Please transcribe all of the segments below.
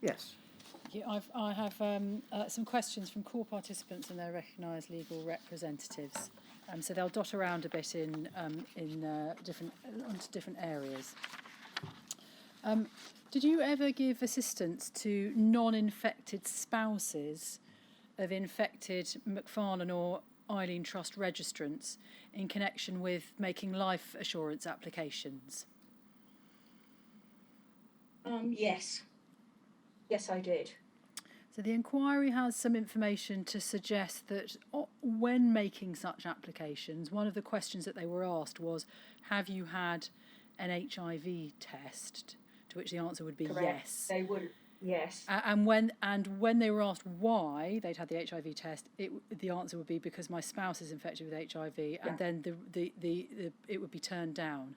Yes. I have some questions from call participants and their recognised legal representatives. So they'll dot around a bit in different areas. Did you ever give assistance to non-infected spouses of infected Mcfarland or Eileen Trust registrants in connection with making life assurance applications? Yes. Yes, I did. So the inquiry has some information to suggest that when making such applications, one of the questions that they were asked was, have you had an HIV test? To which the answer would be Correct. yes. They would, yes. And when they were asked why they'd had the HIV test, the answer would be because my spouse is infected with HIV, and then it would be turned down.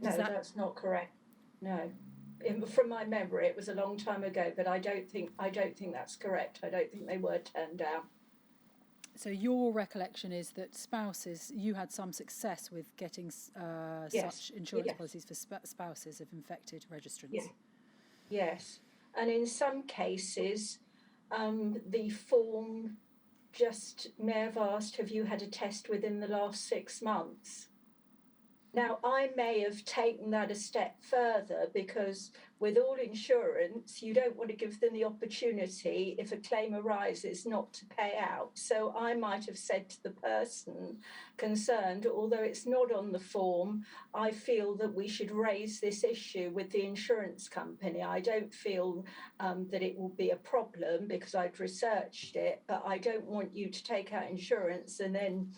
That's not correct. No. From my memory, it was a long time ago, but I don't think that's correct. I don't think they were turned down. So your recollection is that spouses, you had some success with getting such insurance policies for spouses of infected registrants. Yes, and in some cases, the form just may have asked, have you had a test within the last 6 months? Now, I may have taken that a step further because with all insurance, you don't want to give them the opportunity, if a claim arises, not to pay out. So I might have said to the person concerned, although it's not on the form, I feel that we should raise this issue with the insurance company. I don't feel that it will be a problem because I'd researched it, but I don't want you to take out insurance and then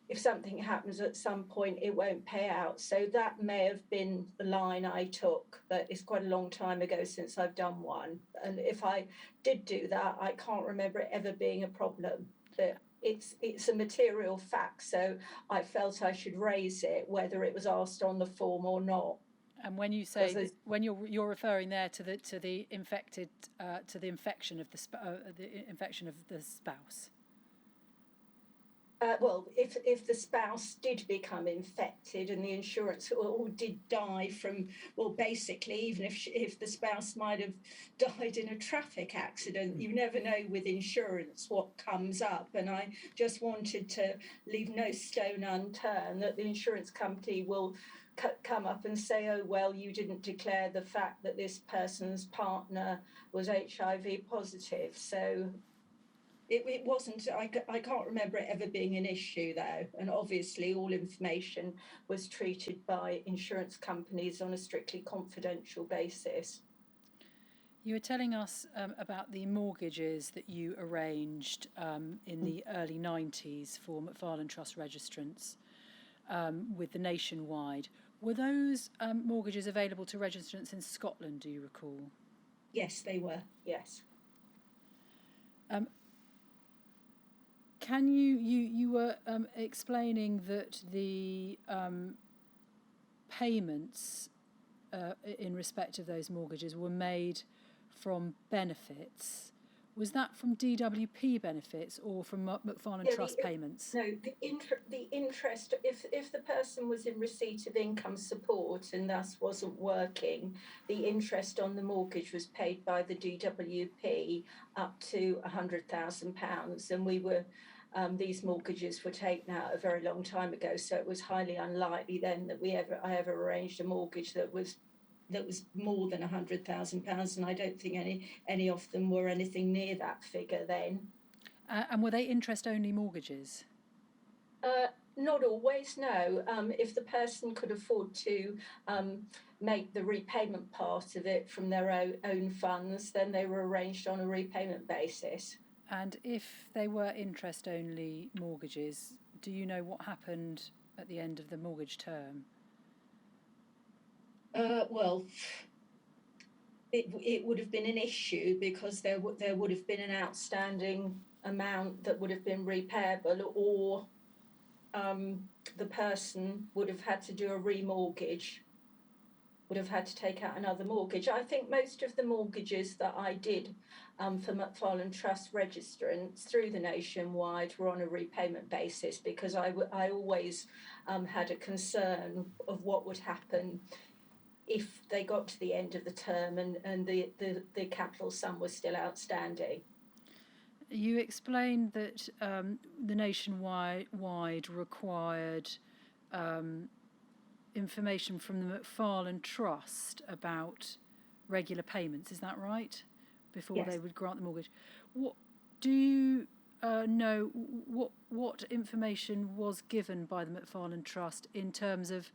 if something happens at some point, it won't pay out. So that may have been the line I took, but it's quite a long time ago since I've done one. And if I did do that, I can't remember it ever being a problem. But it's a material fact, so I felt I should raise it, whether it was asked on the form or not. And when you say when you're referring there to the infected to the infection of the spouse. Well, if the spouse did become infected and the insurance or did die from, well, basically, even if the spouse might have died in a traffic accident, you never know with insurance what comes up. And I just wanted to leave no stone unturned that the insurance company will come up and say, oh, well, you didn't declare the fact that this person's partner was HIV positive. So it wasn't, I can't remember it ever being an issue though. And obviously all information was treated by insurance companies on a strictly confidential basis. You were telling us about the mortgages that you arranged in the early 90s for Mcfarland Trust registrants with the Nationwide. Were those mortgages available to registrants in Scotland, do you recall? Yes, they were, yes. Can you were explaining that the payments in respect of those mortgages were made from benefits. Was that from DWP benefits or from Mcfarland Trust payments? No, the interest, if the person was in receipt of income support and thus wasn't working, the interest on the mortgage was paid by the DWP up to £100,000, and we were these mortgages were taken out a very long time ago, so it was highly unlikely then that I ever arranged a mortgage that was more than £100,000, and I don't think any of them were anything near that figure then. And were they interest-only mortgages? Not always, no. If the person could afford to make the repayment part of it from their own funds, then they were arranged on a repayment basis. And if they were interest-only mortgages, do you know what happened at the end of the mortgage term? Well, it would have been an issue because there would have been an outstanding amount that would have been repayable, or the person would have had to do a remortgage, would have had to take out another mortgage. I think most of the mortgages that I did for Mcfarland Trust registrants through the Nationwide were on a repayment basis, because I always had a concern of what would happen if they got to the end of the term and the capital sum was still outstanding. You explained that the Nationwide required information from the Mcfarland Trust about regular payments. Is that right? Before Yes. they would grant the mortgage. What do you know? What information was given by the Mcfarland Trust in terms of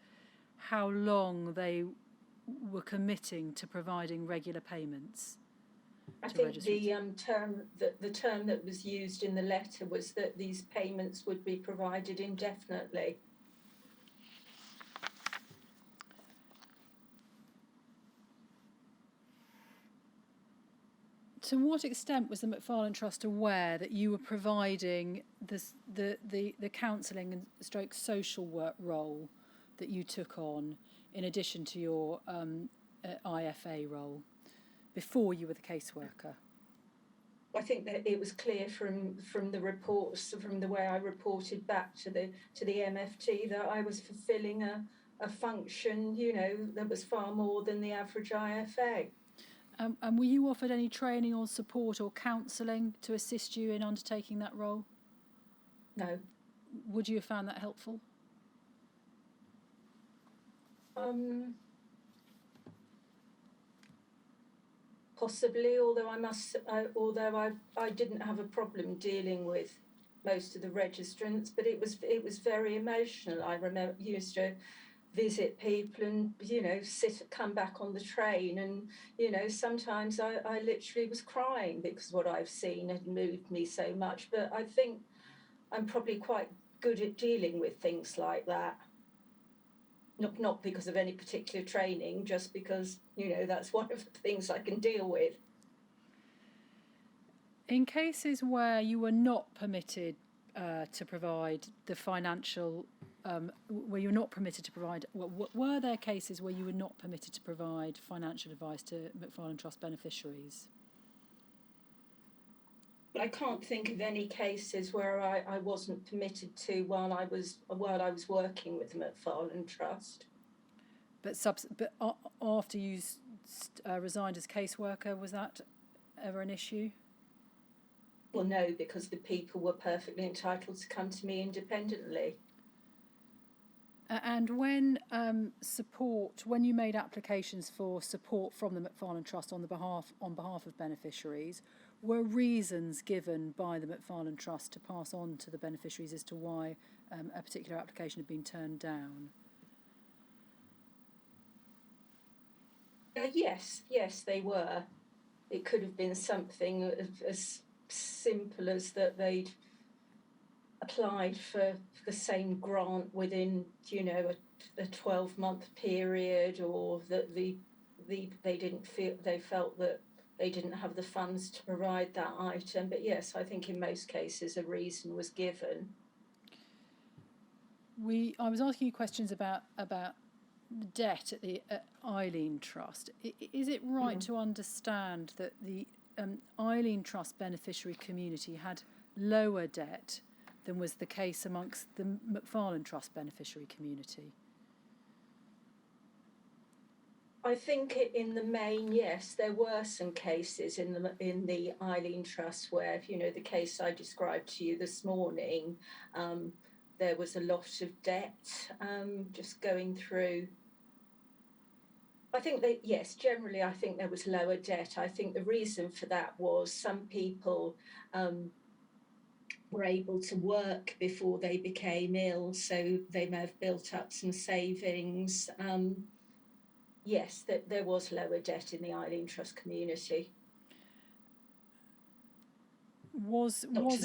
how long they were committing to providing regular payments? I think the term that was used in the letter was that these payments would be provided indefinitely. To what extent was the Mcfarland Trust aware that you were providing the counselling and stroke social work role that you took on in addition to your IFA role before you were the caseworker? I think that it was clear from the reports, from the way I reported back to the MFT, that I was fulfilling a function, that was far more than the average IFA. And were you offered any training or support or counselling to assist you in undertaking that role? No. Would you have found that helpful? Possibly, although I didn't have a problem dealing with most of the registrants, but it was very emotional. I remember used to visit people and come back on the train, and sometimes I literally was crying because what I've seen had moved me so much. But I think I'm probably quite good at dealing with things like that. Not because of any particular training, just because that's one of the things I can deal with. In cases where you were not permitted to provide the financial, where you're not permitted to provide, were there cases where you were not permitted to provide financial advice to Mcfarland Trust beneficiaries? I can't think of any cases where I wasn't permitted to while I was working with the Mcfarland Trust. But after you resigned as caseworker, was that ever an issue? Well, no, because the people were perfectly entitled to come to me independently. And when when you made applications for support from the Mcfarland Trust on behalf of beneficiaries, were reasons given by the Mcfarland Trust to pass on to the beneficiaries as to why a particular application had been turned down? Yes, they were. It could have been something as simple as that they'd applied for the same grant within, a 12-month period, or that they felt that they didn't have the funds to provide that item. But yes, I think in most cases a reason was given. I was asking you questions about debt at the Eileen Trust. Is it right to understand that the Eileen Trust beneficiary community had lower debt than was the case amongst the Mcfarland Trust beneficiary community? I think in the main, yes, there were some cases in the Eileen Trust where, the case I described to you this morning, there was a lot of debt just going through. I think that, yes, generally I think there was lower debt. I think the reason for that was some people were able to work before they became ill, so they may have built up some savings. Yes, there was lower debt in the Eileen Trust community. Not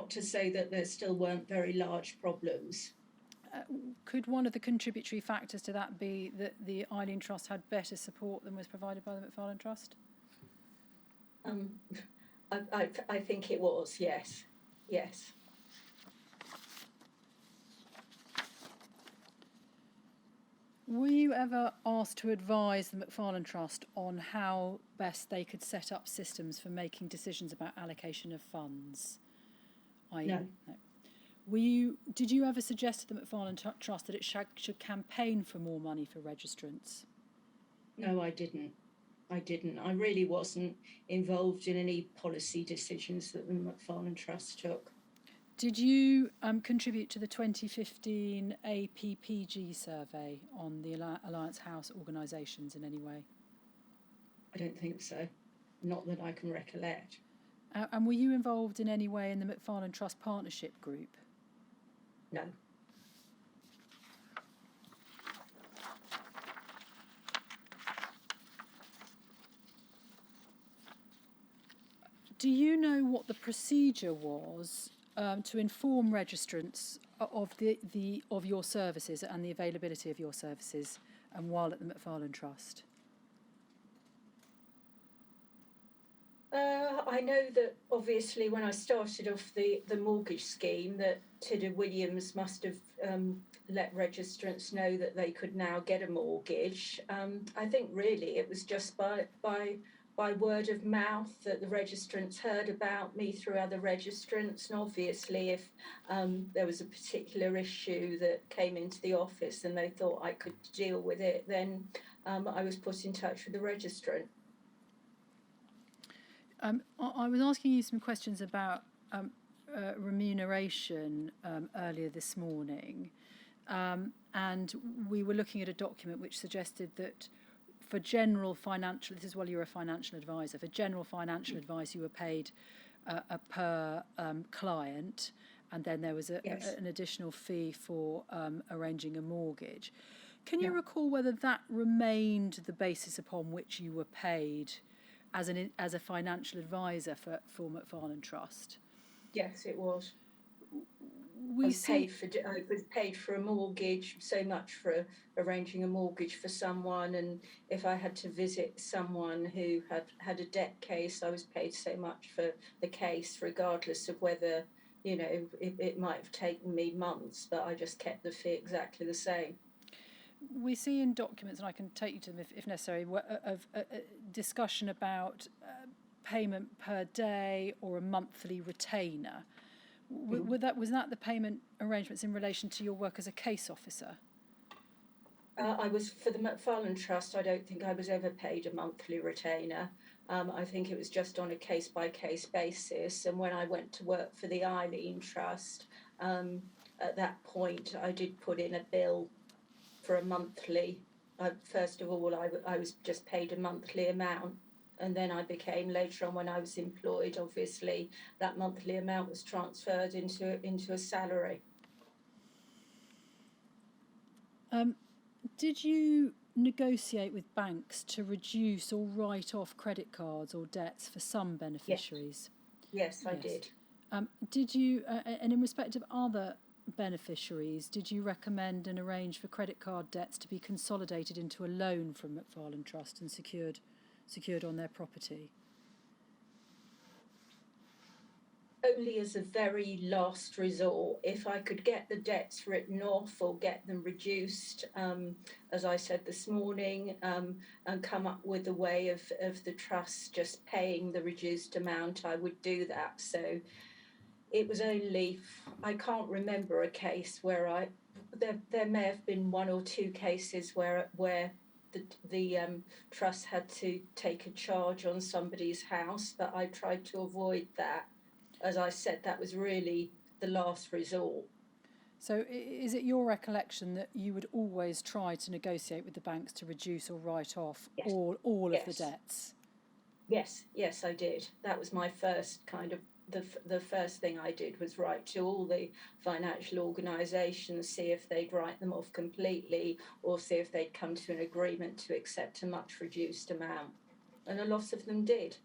to say that there still weren't very large problems. Could one of the contributory factors to that be that the Eileen Trust had better support than was provided by the Mcfarland Trust? I think it was, yes. Were you ever asked to advise the Mcfarland Trust on how best they could set up systems for making decisions about allocation of funds? No. Did you ever suggest to the Mcfarland Trust that it should campaign for more money for registrants? No, I didn't. I really wasn't involved in any policy decisions that the Mcfarland Trust took. Did you contribute to the 2015 APPG survey on the Alliance House organisations in any way? I don't think so. Not that I can recollect. And were you involved in any way in the Mcfarland Trust Partnership Group? No. Do you know what the procedure was to inform registrants of your services and the availability of your services while at the Mcfarland Trust? I know that obviously when I started off the mortgage scheme that Tidder Williams must have let registrants know that they could now get a mortgage. I think really it was just by word of mouth that the registrants heard about me through other registrants, and obviously if there was a particular issue that came into the office and they thought I could deal with it, then I was put in touch with the registrant. I was asking you some questions about remuneration earlier this morning, and we were looking at a document which suggested that for general financial, this is while you were a financial advisor, for general financial advice you were paid per client, and then there was an additional fee for arranging a mortgage. Can you recall whether that remained the basis upon which you were paid as a financial advisor for Mcfarland Trust? Yes, it was. I was paid for a mortgage, so much for arranging a mortgage for someone, and if I had to visit someone who had a debt case, I was paid so much for the case, regardless of whether, it might have taken me months, but I just kept the fee exactly the same. We see in documents, and I can take you to them if necessary, of a discussion about payment per day or a monthly retainer. Was that the payment arrangements in relation to your work as a case officer? I was for the Mcfarland Trust. I don't think I was ever paid a monthly retainer. I think it was just on a case-by-case basis. And when I went to work for the Eileen Trust, at that point I did put in a bill for a monthly. First of all, I was just paid a monthly amount, and then I became, later on when I was employed, obviously that monthly amount was transferred into a salary. Did you negotiate with banks to reduce or write off credit cards or debts for some beneficiaries? Yes, I did. Did you, and in respect of other beneficiaries, did you recommend and arrange for credit card debts to be consolidated into a loan from Mcfarland Trust and secured on their property? Only as a very last resort. If I could get the debts written off or get them reduced, as I said this morning, and come up with a way of the trust just paying the reduced amount, I would do that. So it was only, I can't remember a case where there may have been one or two cases where the trust had to take a charge on somebody's house, but I tried to avoid that. As I said, that was really the last resort. So is it your recollection that you would always try to negotiate with the banks to reduce or write off all of the debts? Yes, I did. That was my first kind of, the first thing I did was write to all the financial organisations, see if they'd write them off completely or see if they'd come to an agreement to accept a much reduced amount. And a lot of them did.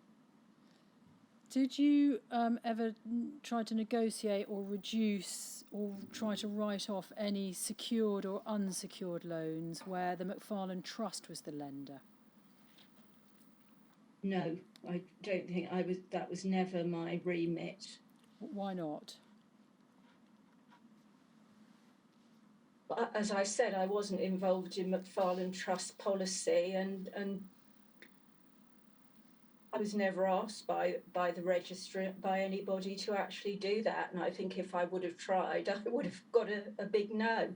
Did you ever try to negotiate or reduce or try to write off any secured or unsecured loans where the Mcfarland Trust was the lender? No, I don't think that was never my remit. Why not? As I said, I wasn't involved in Mcfarland Trust policy, and I was never asked by the registrant, by anybody, to actually do that. And I think if I would have tried, I would have got a big no.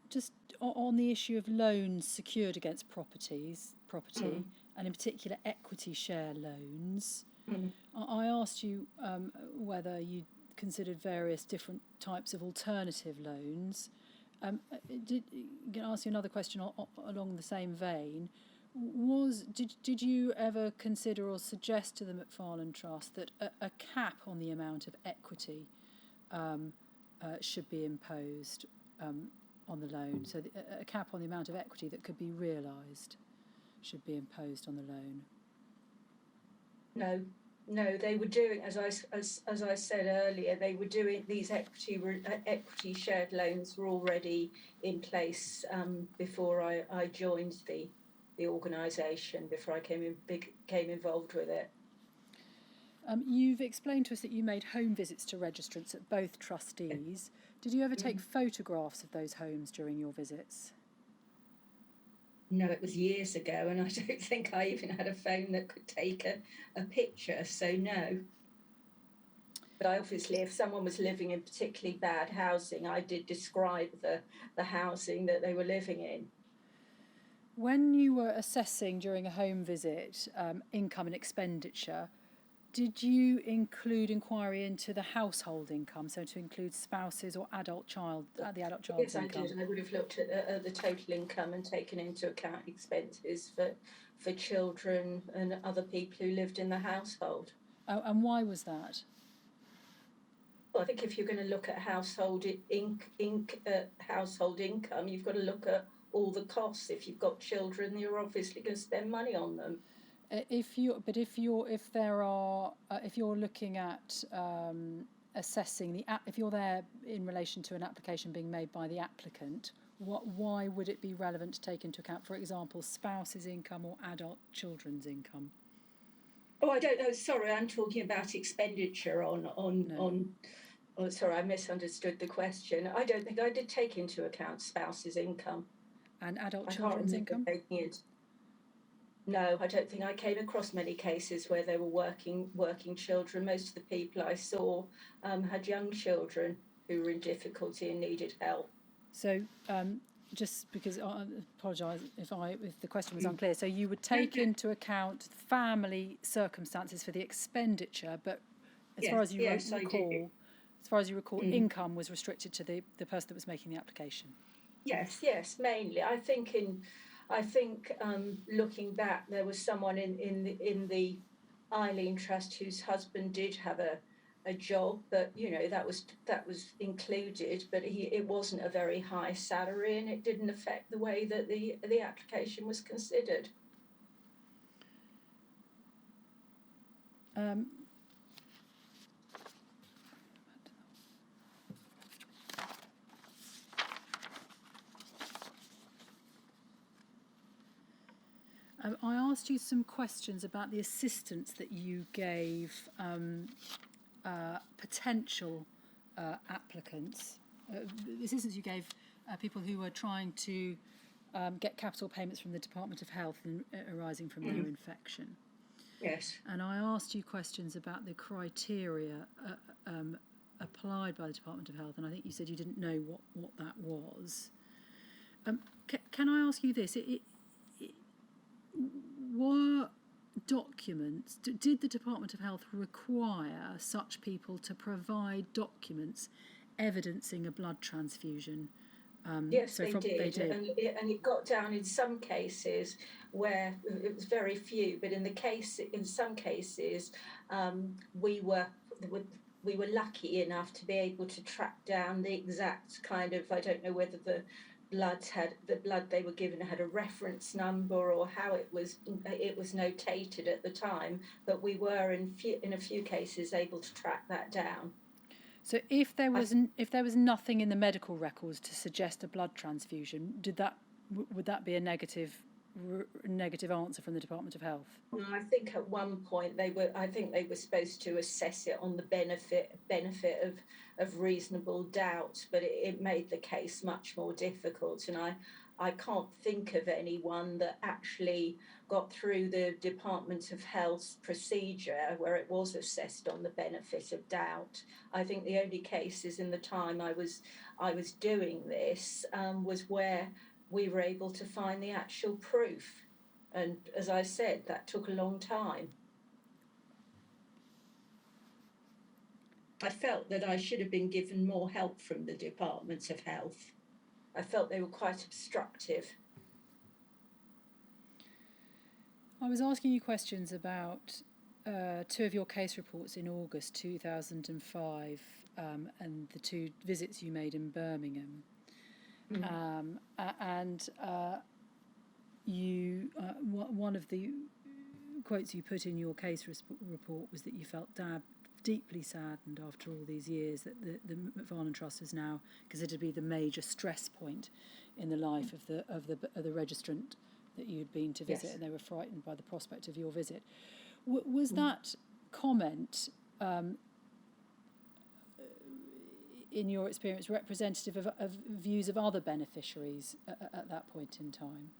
Just on the issue of loans secured against property, and in particular equity share loans, I asked you whether you considered various different types of alternative loans. Can I ask you another question along the same vein? Did you ever consider or suggest to the Mcfarland Trust that a cap on the amount of equity should be imposed on the loan? So a cap on the amount of equity that could be realised should be imposed on the loan? No, they were doing, as I said earlier, they were doing these equity shared loans were already in place before I joined the organisation, before I became involved with it. You've explained to us that you made home visits to registrants at both trustees. Did you ever take photographs of those homes during your visits? No, it was years ago, and I don't think I even had a phone that could take a picture, so no. But obviously, if someone was living in particularly bad housing, I did describe the housing that they were living in. When you were assessing during a home visit income and expenditure, did you include inquiry into the household income, so to include spouses or the adult child's income? Yes, I did. I would have looked at the total income and taken into account expenses for children and other people who lived in the household. Oh, and why was that? Well, I think if you're going to look at household income, you've got to look at all the costs. If you've got children, you're obviously going to spend money on them. If you're looking at assessing if you're there in relation to an application being made by the applicant, why would it be relevant to take into account, for example, spouse's income or adult children's income? Oh, I don't know. Sorry, I'm talking about expenditure on. Oh, sorry, I misunderstood the question. I don't think I did take into account spouse's income. And adult children's income? No, I don't think I came across many cases where there were working children. Most of the people I saw had young children who were in difficulty and needed help. So, just because I apologise if the question was unclear. So you would take into account family circumstances for the expenditure, but as far as you recall, income was restricted to the person that was making the application. Yes, mainly. I think looking back, there was someone in the Eileen Trust whose husband did have a job, but that was included, but it wasn't a very high salary, and it didn't affect the way that the application was considered. I asked you some questions about the assistance that you gave potential applicants, the assistance you gave people who were trying to get capital payments from the Department of Health arising from their infection. Yes. And I asked you questions about the criteria applied by the Department of Health, and I think you said you didn't know what that was. Can I ask you this? Were documents, did the Department of Health require such people to provide documents evidencing a blood transfusion? Yes, they did. And it got down in some cases where it was very few, but in some cases we were lucky enough to be able to track down the exact kind of, I don't know whether the blood they were given had a reference number or how it was notated at the time, but we were in a few cases able to track that down. So if there was nothing in the medical records to suggest a blood transfusion, would that be a negative answer from the Department of Health? Well, I think at one point they were supposed to assess it on the benefit of reasonable doubt, but it made the case much more difficult. And I can't think of anyone that actually got through the Department of Health's procedure where it was assessed on the benefit of doubt. I think the only cases in the time I was doing this was where we were able to find the actual proof. And as I said, that took a long time. I felt that I should have been given more help from the Department of Health. I felt they were quite obstructive. I was asking you questions about two of your case reports in August 2005 and the two visits you made in Birmingham. And you, one of the quotes you put in your case report was that you felt deeply saddened after all these years that the Mcfarland Trust is now considered to be the major stress point in the life of the registrant that you'd been to visit, yes. And they were frightened by the prospect of your visit. Was that comment, in your experience, representative of views of other beneficiaries at that point in time?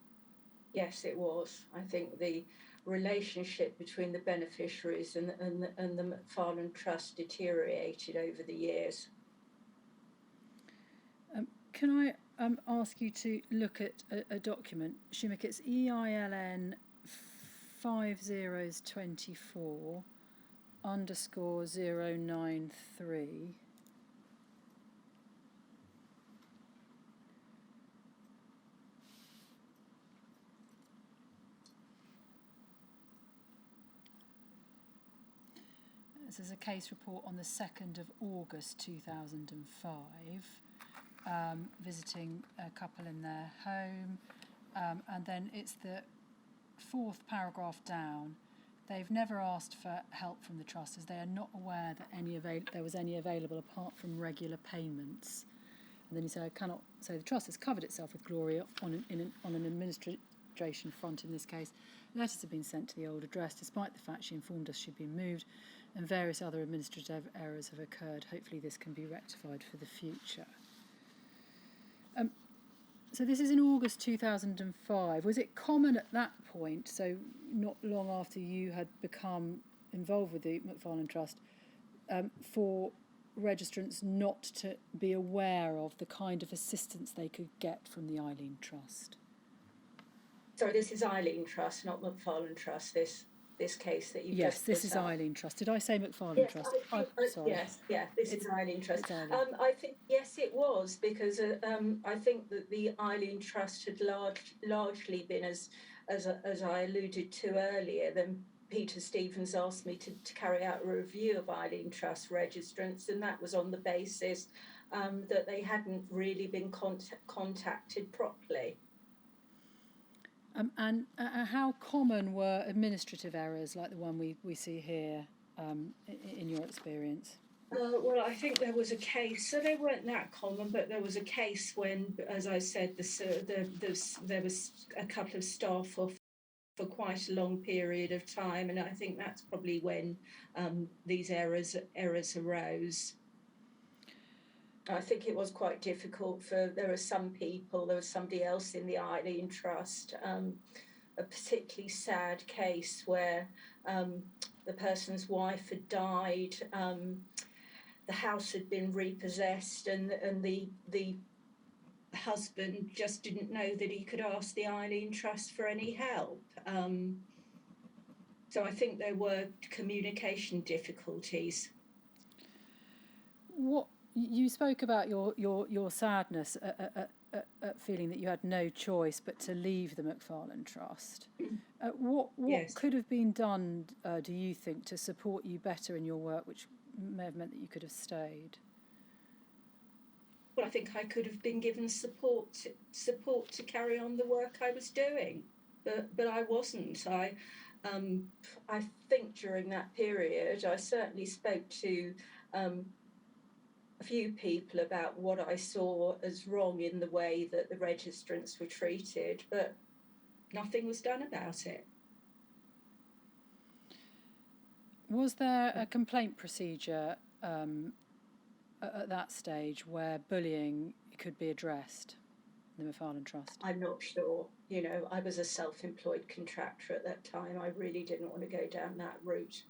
Yes, it was. I think the relationship between the beneficiaries and the Mcfarland Trust deteriorated over the years. Can I ask you to look at a document, Shumik? It's EILN 5024 _ 093. This is a case report on the 2nd of August 2005, visiting a couple in their home, and then it's the 4th paragraph down. They've never asked for help from the trust as they are not aware that there was any available apart from regular payments. And then you say, I cannot say the trust has covered itself with glory on an administration front in this case. Letters have been sent to the old address despite the fact she informed us she'd been moved, and various other administrative errors have occurred. Hopefully this can be rectified for the future. So this is in August 2005. Was it common at that point, so not long after you had become involved with the Mcfarland Trust, for registrants not to be aware of the kind of assistance they could get from the Eileen Trust? Sorry, this is Eileen Trust, not Mcfarland Trust, this case that you've just put this is up. Eileen Trust. Did I say Mcfarland Yes, Trust? Sorry. This is Eileen Trust. Eileen. I think, yes, it was, because I think that the Eileen Trust had largely been, as I alluded to earlier, then Peter Stevens asked me to carry out a review of Eileen Trust registrants, and that was on the basis that they hadn't really been contacted properly. And how common were administrative errors like the one we see here in your experience? Well, I think there was a case, so they weren't that common, but there was a case when, as I said, there was a couple of staff off for quite a long period of time, and I think that's probably when these errors arose. I think it was quite difficult there was somebody else in the Eileen Trust, a particularly sad case where the person's wife had died, the house had been repossessed, and the husband just didn't know that he could ask the Eileen Trust for any help. So I think there were communication difficulties. What you spoke about your sadness at feeling that you had no choice but to leave the Mcfarland Trust. What yes. could have been done, do you think, to support you better in your work, which may have meant that you could have stayed? Well, I think I could have been given support to carry on the work I was doing, but I wasn't. I think during that period, I certainly spoke to a few people about what I saw as wrong in the way that the registrants were treated, but nothing was done about it. Was there a complaint procedure at that stage where bullying could be addressed? the Mcfarland Trust? I'm not sure. You know, I was a self-employed contractor at that time. I really didn't want to go down that route.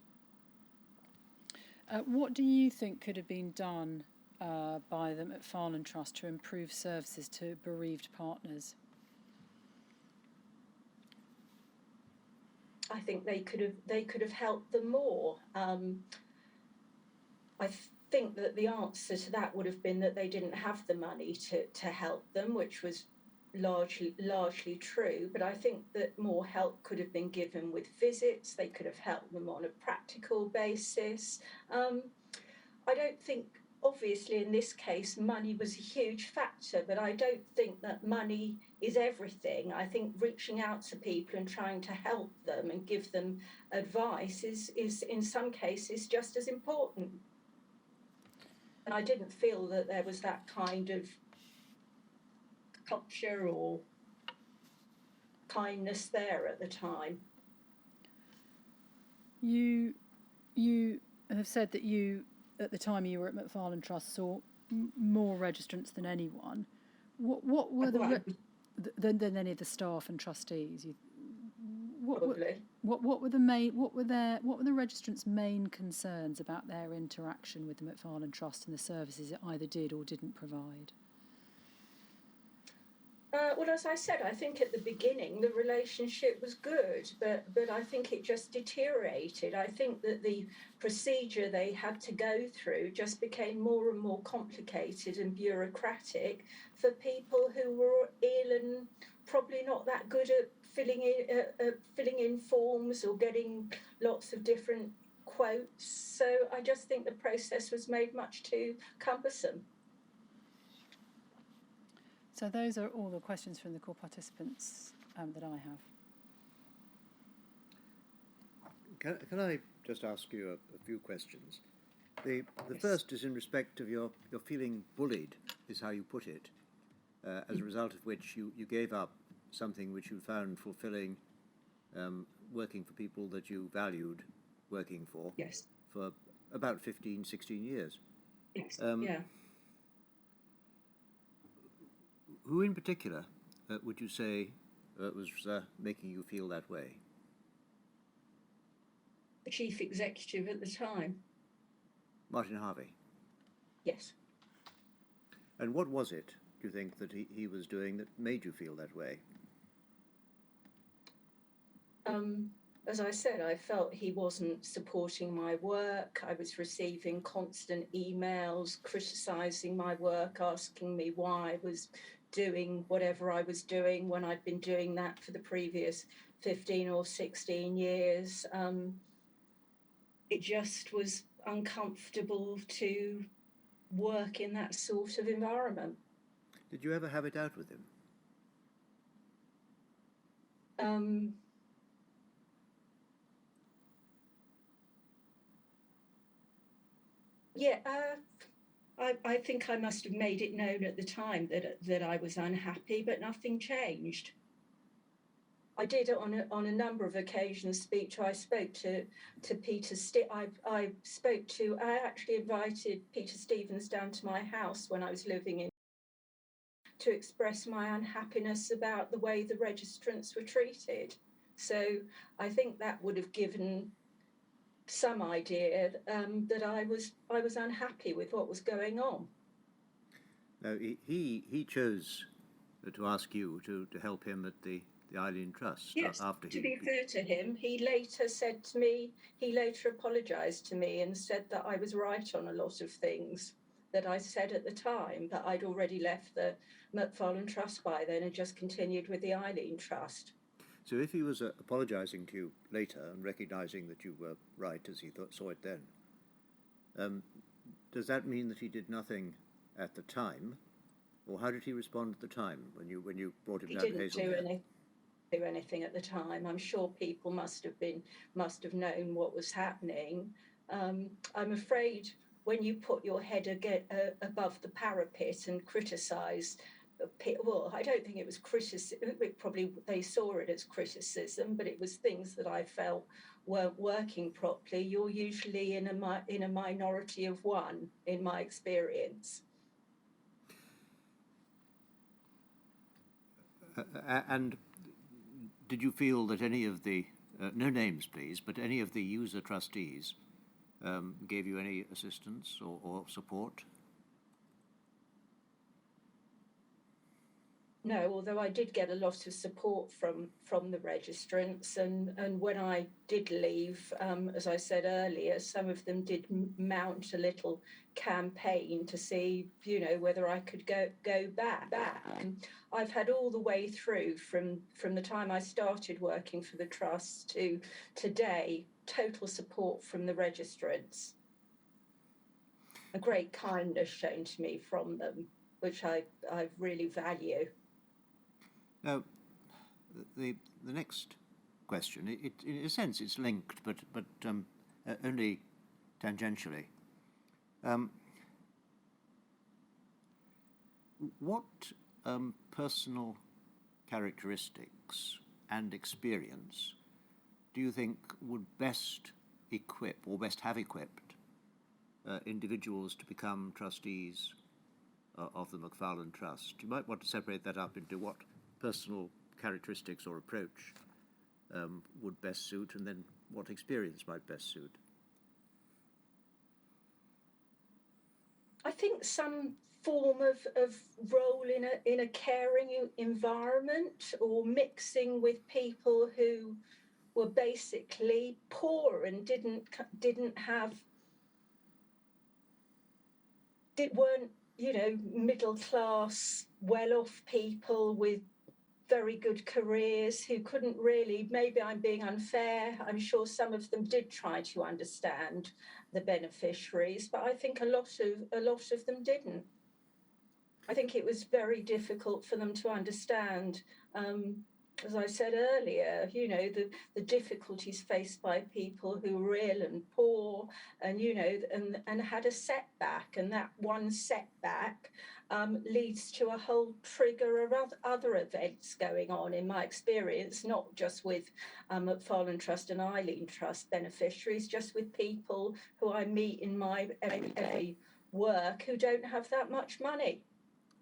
What do you think could have been done by the Mcfarland Trust to improve services to bereaved partners? I think they could have helped them more. I think that the answer to that would have been that they didn't have the money to help them, which was largely true. But I think that more help could have been given with visits. They could have helped them on a practical basis. I don't think, obviously, in this case, money was a huge factor, but I don't think that money is everything. I think reaching out to people and trying to help them and give them advice is in some cases just as important. And I didn't feel that there was that kind of culture or kindness there at the time. You have said that you, at the time you were at Mcfarland Trust, saw more registrants than anyone. What were than any of the staff and trustees? Probably. What were the registrants' main concerns about their interaction with the Mcfarland Trust and the services it either did or didn't provide? Well, as I said, I think at the beginning the relationship was good, but I think it just deteriorated. I think that the procedure they had to go through just became more and more complicated and bureaucratic for people who were ill and probably not that good at filling in forms or getting lots of different quotes. So I just think the process was made much too cumbersome. So those are all the questions from the call participants that I have. Can I just ask you a few questions? The first is in respect of your feeling bullied, is how you put it, as a result of which you gave up something which you found fulfilling, working for people that you valued working for. Yes. For about 15, 16 years. Yes. Yeah. Who in particular would you say was making you feel that way? The chief executive at the time. Martin Harvey? Yes. And what was it, do you think, that he was doing that made you feel that way? As I said, I felt he wasn't supporting my work. I was receiving constant emails criticising my work, asking me why I was doing whatever I was doing when I'd been doing that for the previous 15 or 16 years. It just was uncomfortable to work in that sort of environment. Did you ever have it out with him? Yeah, I think I must have made it known at the time that I was unhappy, but nothing changed. I did on a number of occasions speak to. I spoke to Peter. I actually invited Peter Stevens down to my house when I was living in to express my unhappiness about the way the registrants were treated. So I think that would have given some idea that I was unhappy with what was going on. Now he chose to ask you to help him at the Eileen Trust. Yes, to be fair to him, he later apologised to me and said that I was right on a lot of things that I said at the time, that I'd already left the Mcfarland Trust by then and just continued with the Eileen Trust. So if he was apologising to you later and recognising that you were right as he saw it then, does that mean that he did nothing at the time, or how did he respond at the time when you brought him down to Hazelmere? He didn't do anything at the time. I'm sure people must have known what was happening. I'm afraid when you put your head above the parapet and criticise. Well, I don't think it was criticism. Probably they saw it as criticism, but it was things that I felt weren't working properly. You're usually in a minority of one, in my experience. And did you feel that any of the, no names please, but any of the user trustees gave you any assistance or support? No, although I did get a lot of support from the registrants, and when I did leave, as I said earlier, some of them did mount a little campaign to see, whether I could go back. I've had all the way through from the time I started working for the trust to today, total support from the registrants. A great kindness shown to me from them, which I really value. Now, the next question, in a sense, it's linked, but only tangentially. What personal characteristics and experience do you think would best equip or best have equipped individuals to become trustees of the Mcfarland Trust? You might want to separate that up into what personal characteristics or approach would best suit, and then what experience might best suit. I think some form of role in a caring environment, or mixing with people who were basically poor and weren't middle class, well off people with very good careers who couldn't really, maybe I'm being unfair, I'm sure some of them did try to understand the beneficiaries, but I think a lot of them didn't. I think it was very difficult for them to understand, as I said earlier, the difficulties faced by people who were ill and poor, and and had a setback, and that one setback leads to a whole trigger of other events going on, in my experience, not just with Mcfarland Trust and Eileen Trust beneficiaries, just with people who I meet in my everyday work who don't have that much money.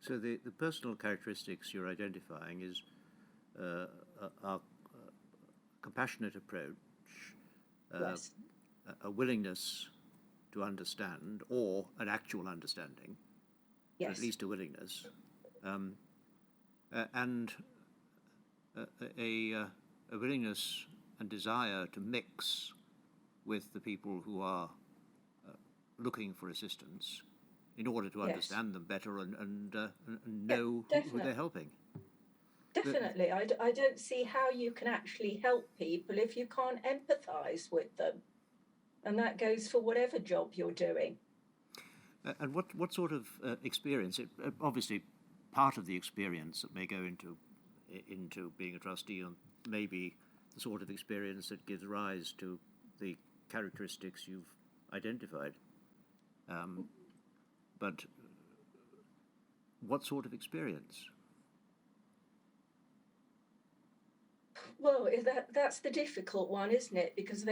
So the personal characteristics you're identifying is a compassionate approach, Yes. a willingness to understand, or an actual understanding, Yes. at least a willingness, and a willingness and desire to mix with the people who are looking for assistance in order to Yes. understand them better and know who definitely. they're helping. Definitely. I don't see how you can actually help people if you can't empathise with them. And that goes for whatever job you're doing. And what sort of experience? Obviously, part of the experience that may go into being a trustee may be the sort of experience that gives rise to the characteristics you've identified. But what sort of experience? Well, that's the difficult one, isn't it? Because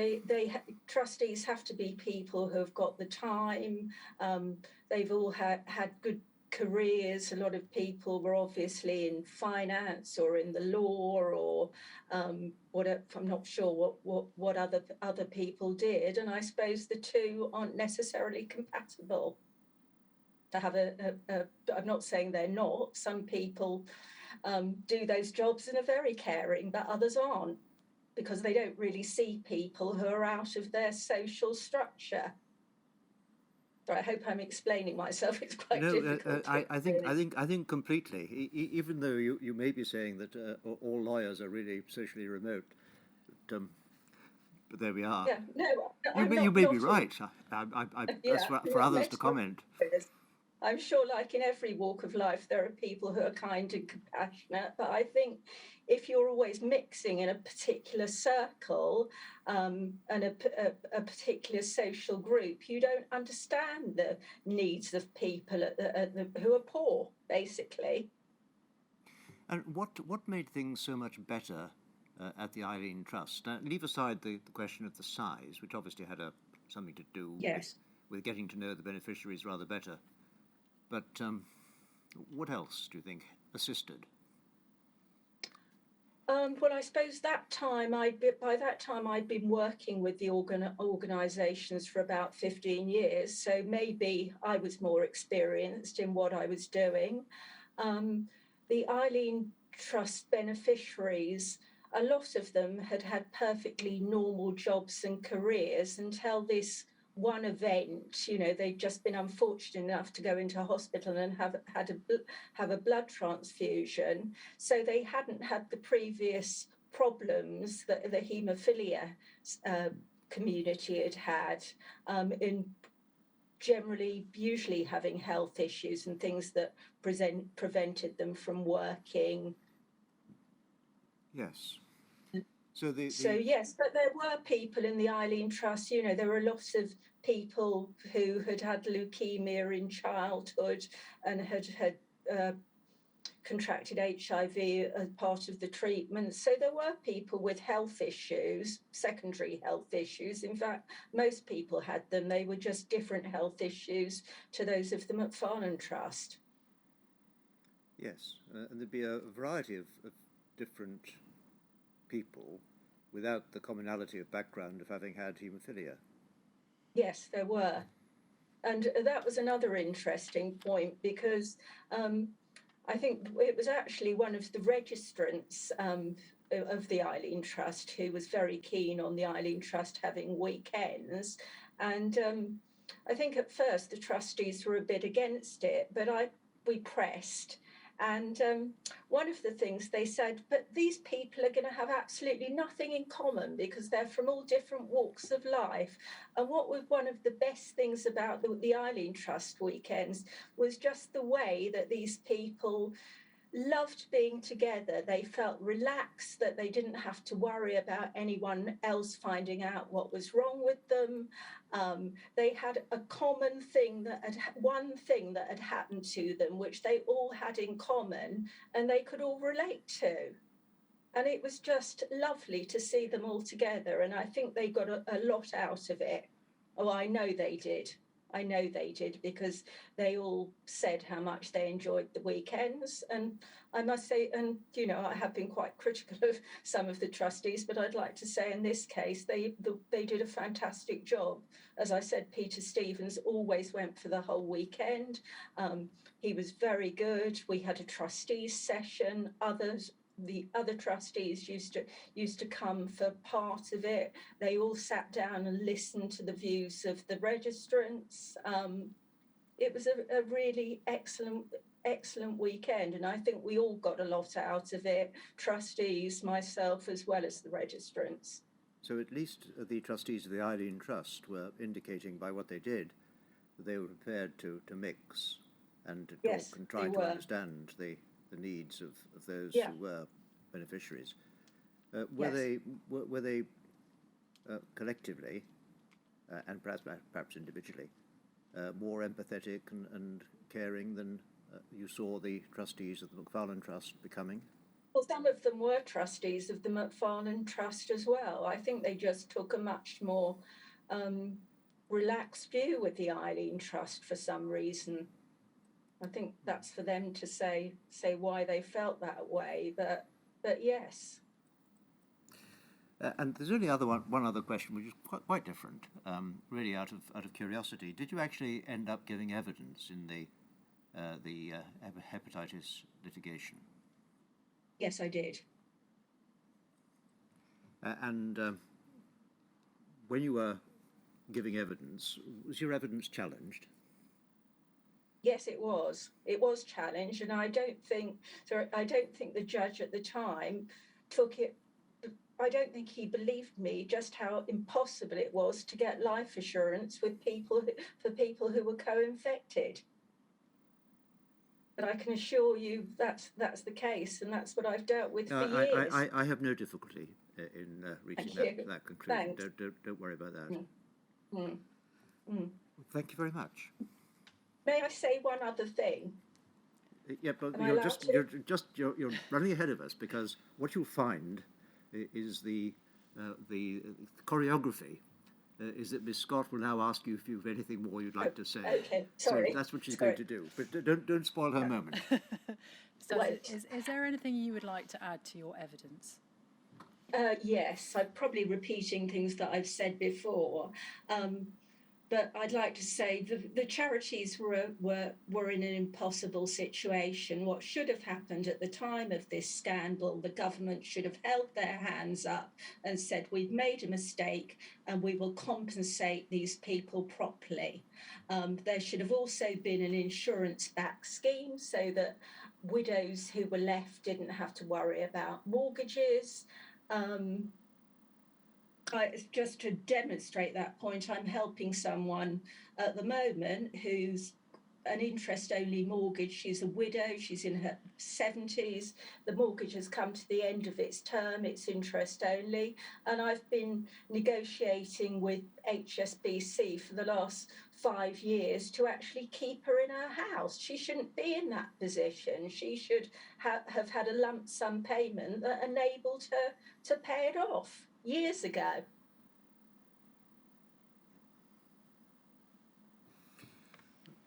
trustees have to be people who have got the time. They've all had good careers. A lot of people were obviously in finance or in the law, or whatever. I'm not sure what other people did, and I suppose the two aren't necessarily compatible. To have I'm not saying they're not. Some people do those jobs and are very caring, but others aren't, because they don't really see people who are out of their social structure. So I hope I'm explaining myself. It's quite difficult. I think completely. Even though you may be saying that all lawyers are really socially remote, but there we are. Yeah, no, you may be right. That's for others to comment. I'm sure, like in every walk of life, there are people who are kind and compassionate, but I think if you're always mixing in a particular circle and a particular social group, you don't understand the needs of people who are poor, basically. And what made things so much better at the Eileen Trust? Now, leave aside the question of the size, which obviously had something to do with getting to know the beneficiaries rather better. But what else do you think assisted? Well, I suppose by that time I'd been working with the organisations for about 15 years, so maybe I was more experienced in what I was doing. The Eileen Trust beneficiaries, a lot of them had had perfectly normal jobs and careers until this one event. You know, they'd just been unfortunate enough to go into hospital and have a blood transfusion, so they hadn't had the previous problems that the haemophilia community had had, in usually having health issues and things that prevented them from working. Yes. So yes, but there were people in the Eileen Trust. You know, there were lots of people who had had leukemia in childhood and had contracted HIV as part of the treatment. So there were people with health issues, secondary health issues. In fact, most people had them. They were just different health issues to those of the Mcfarland Trust. Yes, and there'd be a variety of different people without the commonality of background of having had haemophilia. Yes, there were. And that was another interesting point, because I think it was actually one of the registrants of the Eileen Trust who was very keen on the Eileen Trust having weekends. And I think at first the trustees were a bit against it, but we pressed. And one of the things they said, but these people are going to have absolutely nothing in common because they're from all different walks of life. And what was one of the best things about the Eileen Trust weekends was just the way that these people loved being together. They felt relaxed, that they didn't have to worry about anyone else finding out what was wrong with them. They had a common thing one thing that had happened to them, which they all had in common and they could all relate to. And it was just lovely to see them all together. And I think they got a lot out of it. Oh, I know they did. I know they did, because they all said how much they enjoyed the weekends. And I must say, and you know, I have been quite critical of some of the trustees, but I'd like to say in this case, they did a fantastic job. As I said, Peter Stevens always went for the whole weekend. He was very good. We had a trustees session. The other trustees used to come for part of it. They all sat down and listened to the views of the registrants. It was a really excellent weekend, and I think we all got a lot out of it, trustees, myself, as well as the registrants. So at least the trustees of the Eileen Trust were indicating by what they did that they were prepared to mix and to yes, talk and try to understand the needs of those who were beneficiaries. Were they collectively and perhaps individually more empathetic and caring than you saw the trustees of the Mcfarland Trust becoming? Well, some of them were trustees of the Mcfarland Trust as well. I think they just took a much more relaxed view with the Eileen Trust for some reason. I think that's for them to say why they felt that way, but yes. And there's only one other question, which is quite different, really out of curiosity. Did you actually end up giving evidence in the hepatitis litigation? Yes, I did. And when you were giving evidence, was your evidence challenged? Yes, it was. It was challenged, and I don't think the judge at the time took it. I don't think he believed me just how impossible it was to get life assurance for people who were co-infected. But I can assure you that's the case, and that's what I've dealt with for years. I have no difficulty in reaching that conclusion. Don't worry about that. Thank you very much. May I say one other thing? Yeah, but you're running ahead of us, because what you'll find is the choreography is that Miss Scott will now ask you if you've anything more you'd like to say. Okay, sorry. So that's what she's going to do. But don't spoil her moment. So Well, is there anything you would like to add to your evidence? yes, I'm probably repeating things that I've said before. But I'd like to say the charities were in an impossible situation. What should have happened at the time of this scandal, the government should have held their hands up and said, we've made a mistake and we will compensate these people properly. There should have also been an insurance-backed scheme so that widows who were left didn't have to worry about mortgages. Just to demonstrate that point, I'm helping someone at the moment who's an interest-only mortgage. She's a widow, she's in her 70s. The mortgage has come to the end of its term, it's interest only. And I've been negotiating with HSBC for the last 5 years to actually keep her in her house. She shouldn't be in that position. She should have had a lump sum payment that enabled her to pay it off years ago.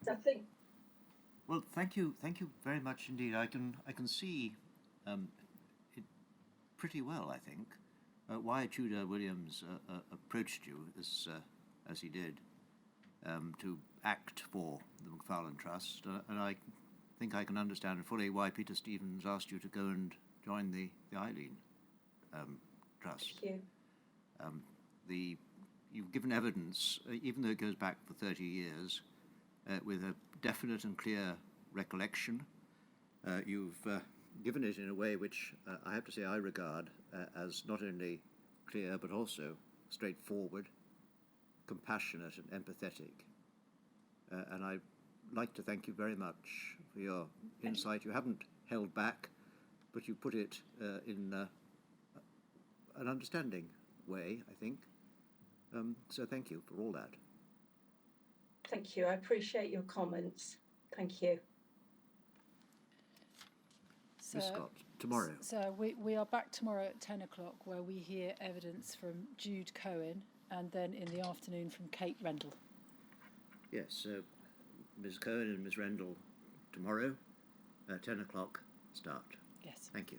I think. Well, thank you very much indeed. I can see it pretty well. I think why Tudor Williams approached you as he did to act for the Mcfarland Trust, and I think I can understand fully why Peter Stevens asked you to go and join the Eileen Trust. Thank you. You've given evidence, even though it goes back for 30 years, with a definite and clear recollection. You've given it in a way which I have to say I regard as not only clear but also straightforward, compassionate and empathetic. And I'd like to thank you very much for your insight. You haven't held back, but you put it in an understanding way, I think. So thank you for all that. Thank you. I appreciate your comments. Thank you. So, Miss Scott, tomorrow. So we are back tomorrow at 10 o'clock, where we hear evidence from Jude Cohen, and then in the afternoon from Kate Rendell. Yes, Ms. Cohen and Ms. Rendell tomorrow at 10 o'clock start. Yes. Thank you.